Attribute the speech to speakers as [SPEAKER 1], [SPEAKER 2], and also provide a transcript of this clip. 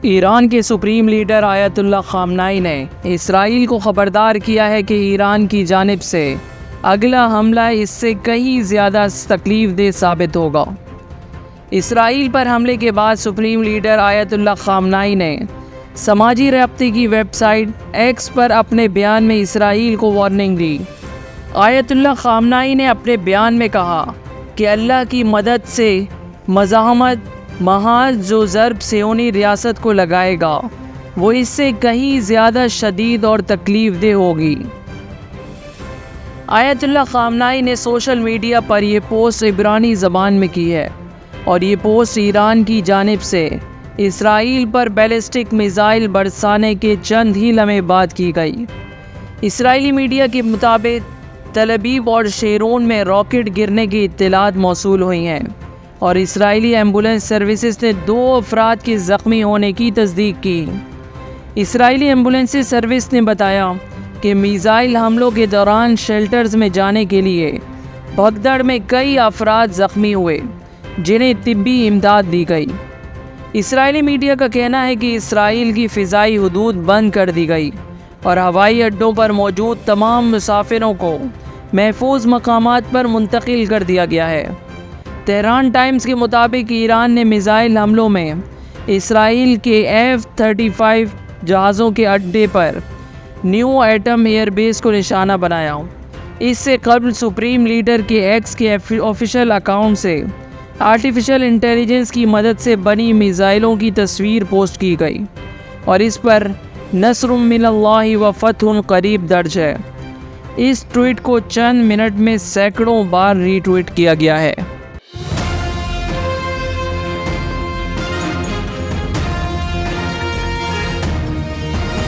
[SPEAKER 1] ایران کے supreme leader آیت اللہ خامنائی نے اسرائیل کو خبردار کیا ہے کہ ایران کی جانب سے اگلا حملہ اس سے کہیں زیادہ تکلیف دہ ثابت ہوگا۔ اسرائیل پر حملے کے بعد سپریم لیڈر آیت اللہ خامنائی نے سماجی رابطے کی ویب سائٹ ایکس پر اپنے بیان میں اسرائیل کو وارننگ دی۔ آیت اللہ خامنائی نے اپنے بیان میں کہا کہ اللہ کی مدد سے مزاحمت محاذ جو ضرب صہیونی ریاست کو لگائے گا وہ اس سے کہیں زیادہ شدید اور تکلیف دہ ہوگی۔ آیت اللہ خامنائی نے سوشل میڈیا پر یہ پوسٹ عبرانی زبان میں کی ہے اور یہ پوسٹ ایران کی جانب سے اسرائیل پر بیلسٹک میزائل برسانے کے چند ہی لمحے بعد کی گئی۔ اسرائیلی میڈیا کے مطابق تل ابیب اور شیرون میں راکٹ گرنے کی اطلاعات موصول ہوئی ہیں اور اسرائیلی ایمبولینس سروسز نے 2 افراد کے زخمی ہونے کی تصدیق کی۔ اسرائیلی ایمبولینس سروس نے بتایا کہ میزائل حملوں کے دوران شیلٹرز میں جانے کے لیے بھگدڑ میں کئی افراد زخمی ہوئے جنہیں طبی امداد دی گئی۔ اسرائیلی میڈیا کا کہنا ہے کہ اسرائیل کی فضائی حدود بند کر دی گئی اور ہوائی اڈوں پر موجود تمام مسافروں کو محفوظ مقامات پر منتقل کر دیا گیا ہے۔ تہران ٹائمز کے مطابق ایران نے میزائل حملوں میں اسرائیل کے F-35 جہازوں کے اڈے پر نیو ایٹم ایئر بیس کو نشانہ بنایا۔ اس سے قبل سپریم لیڈر کے ایکس کے آفیشیل اکاؤنٹ سے آرٹیفیشل انٹیلیجنس کی مدد سے بنی میزائلوں کی تصویر پوسٹ کی گئی اور اس پر نصر من اللہ و فتح قریب درج ہے۔ اس ٹویٹ کو چند منٹ میں سینکڑوں بار ری ٹویٹ کیا گیا ہے۔